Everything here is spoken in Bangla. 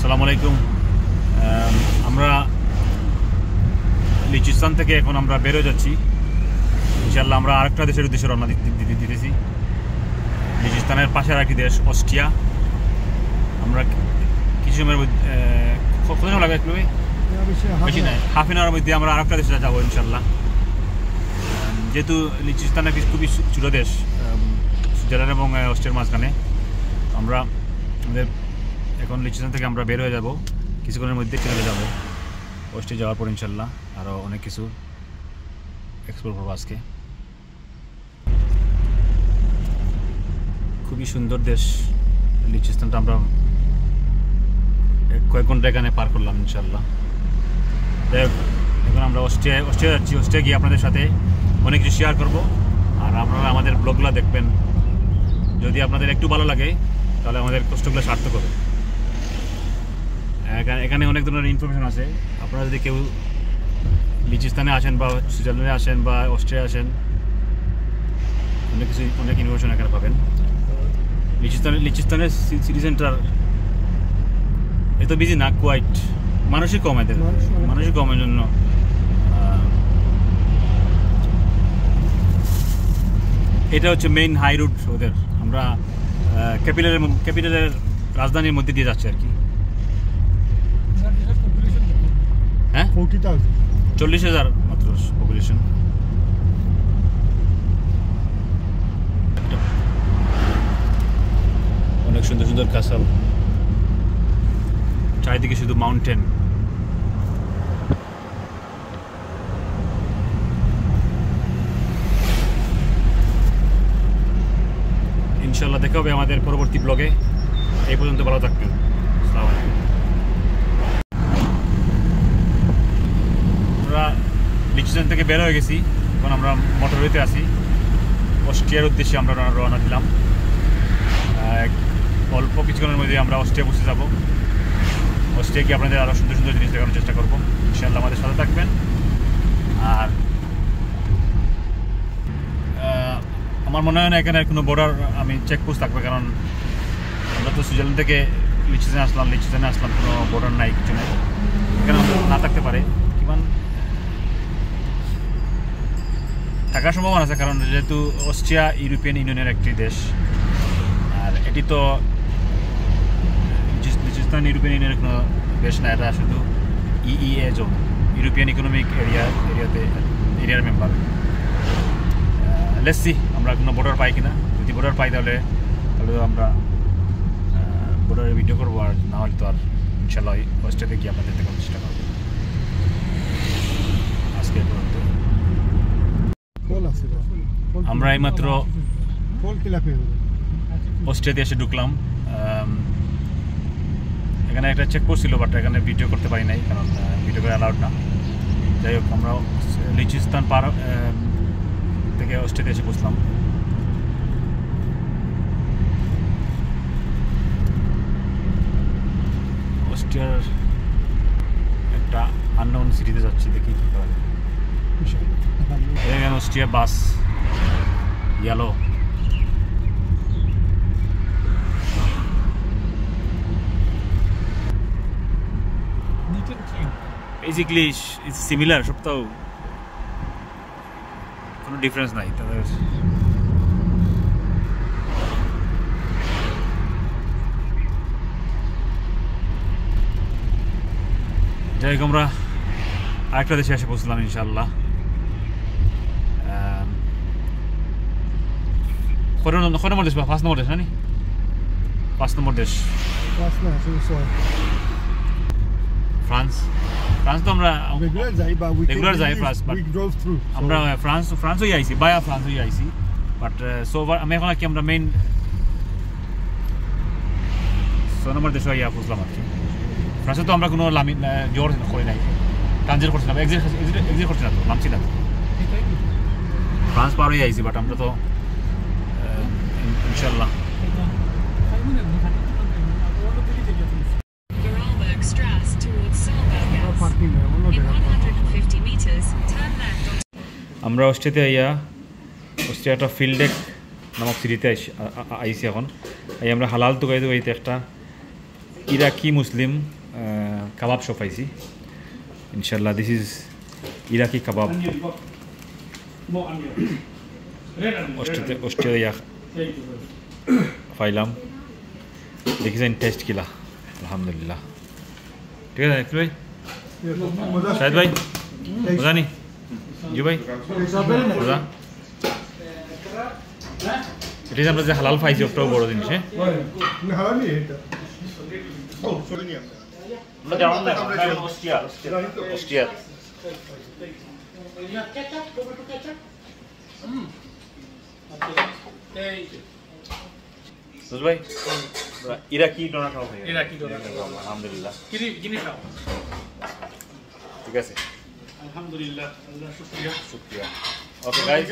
আসসালামু আলাইকুম। আমরা লিচুস্তান থেকে এখন আমরা বের হয়ে যাচ্ছি। ইনশাআল্লাহ আমরা আরেকটা দেশের উদ্দেশ্যে রওনা দিতেছি। লিচুস্তানের পাশের একটি দেশ অস্ট্রিয়া। আমরা কিছু সময়ের মধ্যে কত সময় লাগবে? বেশি নয়, হাফ অ্যান আওয়ারের মধ্যে আমরা আরেকটা দেশে যাবো ইনশাআল্লাহ। যেহেতু লিচুস্তান একটি খুবই ছোটো দেশ, সুইজারল্যান্ড এবং অস্ট্রিয়ার মাঝখানে, আমরা আমাদের এখন লিচুস্তান থেকে আমরা বের হয়ে যাব। কিছুক্ষণের মধ্যে চলে যাব অস্ট্রিয়া যাওয়ার পর ইনশাল্লাহ আরও অনেক কিছু এক্সপ্লোর করবো আজকে। খুবই সুন্দর দেশ লিচুস্তানটা। আমরা কয়েক ঘন্টা এখানে পার করলাম ইনশাল্লাহ। এখন আমরা অস্ট্রিয়া যাচ্ছি। অস্ট্রিয়া গিয়ে আপনাদের সাথে অনেক কিছু শেয়ার করবো, আর আপনারা আমাদের ব্লগগুলো দেখবেন। যদি আপনাদের একটু ভালো লাগে তাহলে আমাদের কষ্টগুলো সার্থক হবে। এখানে অনেক ধরনের ইনফরমেশন আছে। আপনারা যদি কেউ লিচুস্তানে আসেন বা সুইজারল্যান্ডে আসেন বা অস্ট্রিয়া আসেন, অনেক ইনফরমেশন এখানে পাবেন। লিচুস্তানের সিটি সেন্টার এত বিজি না, কোয়াইট, মানুষই কম, এদের মানুষই কমের জন্য এটা হচ্ছে মেইন হাই রুট ওদের। আমরা ক্যাপিটালের রাজধানীর মধ্যে দিয়ে যাচ্ছি আর কি। হ্যাঁ, 40,000 মাত্র পপুলেশন। অনেক সুন্দর সুন্দর কাসাল, চারিদিকে শুধু মাউন্টেন। ইনশাল্লাহ দেখা হবে আমাদের পরবর্তী ব্লগে। এই পর্যন্ত ভালো থাকবেন। আসসালামু আলাইকুম। আমরা লিচুস্তান থেকে বের হয়ে গেছি। এখন আমরা মোটরওয়েতে আছি। অস্ট্রিয়ার উদ্দেশ্যে আমরা রওনা দিলাম। অল্প কিছুক্ষণের মধ্যে আমরা অস্ট্রিয়া বসে যাব। অস্ট্রিয়া গিয়ে আপনাদের আরও সুন্দর সুন্দর জিনিস দেখানোর চেষ্টা করবো। ইনশাআল্লাহ আমাদের সাথে থাকবেন। আর আমার মনে হয় না এখানে কোনো বর্ডার আমি চেকপোস্ট থাকবে, কারণ আমরা তো সুইজারল্যান্ড থেকে লিচুস্তানে আসলাম, কোনো বর্ডার নাই, কিছু নেই। এখানে না থাকতে পারে, কিমান থাকার সম্ভাবনা আছে, কারণ যেহেতু অস্ট্রিয়া ইউরোপিয়ান ইউনিয়নের একটি দেশ। আর এটি তো লিচুস্তান ইউরোপিয়ান ইউনিয়নের কোনো দেশ না, এটা শুধু ইইএ জোন, ইউরোপিয়ান ইকোনমিক এরিয়ার মেম্বার। লেটস সি আমরা কোনো বর্ডার পাই কিনা। যদি বর্ডার পাই তাহলে আমরা বর্ডারে ভিডিও করবো, আর না হলে তো আর ইনশাল্লাহ অস্ট্রিয়াতে গিয়ে আপনাদের দেখানোর চেষ্টা করবো। আজকে আমরা এইমাত্র অস্ট্রিয়াতে এসে ঢুকলাম। এখানে একটা চেকপোস্ট ছিল, বাট এখানে ভিডিও করতে পারি নাই, কারণ ভিডিও করে অ্যালাউড না। যাই হোক, আমরা লিচুস্তান পার থেকে অস্ট্রিয়াতে এসে বসলাম। অস্ট্রিয়ার একটা আননোন সিটিতে যাচ্ছি, দেখি কি করা যায়। এখানে অস্ট্রিয়া বাস ইয়েলো। বেসিক্যালি ইটস সিমিলার, সবটাও কোনো ডিফারেন্স নাই তাদের। যাই হোক, আমরা আরেকটা দেশে এসে পৌঁছলাম ইনশাল্লাহ। কয় নম্বর দেশ? 5 নম্বর দেশ, না? 5 নম্বর দেশ ফ্রান্স। তো আমরা রেগুলার যাই ফ্রান্স, বাট আমরা ফ্রান্স হয়ে আইসি, বায়া ফ্রান্স হয়ে আইসি। বাট সোভার আমি এখন আর কি আমরা মেইন 6 নম্বর দেশ হইয়া বুঝলাম আর কি। ফ্রান্সে তো আমরা কোনো জোর করি নাই, ট্রানজিট করছি না, এক্সিট করছি না, তো নামছি না। ফ্রান্স পার হয়ে আইসি, বাট আমরা তো ইনশাল্লাহ আমরা অস্ট্রিয়াতে অস্ট্রিয়াটা ফিল্ডেক নামক সিটিতে আইসি। এখন আমরা হালাল তো গাইতে একটা ইরাকি মুসলিম কাবাব শপ পাইছি ইনশাল্লাহ। This is Iraqi kebab. Australia পাইলাম, দেখেছেন টেস্ট কিলা, আলহামদুলিল্লাহ। ঠিক আছে ভাই, শাহিদ ভাই মজা নি জি ভাই মজা। এটা আমরা যে হালাল পাইছি ওটাও বড় জিনিস। ভাই ইরাকি ডোনা খাও, আলহামদুলিল্লাহ। ঠিক আছে, আলহামদুলিল্লাহ, শুকরিয়া। শুকরিয়া। Okay guys,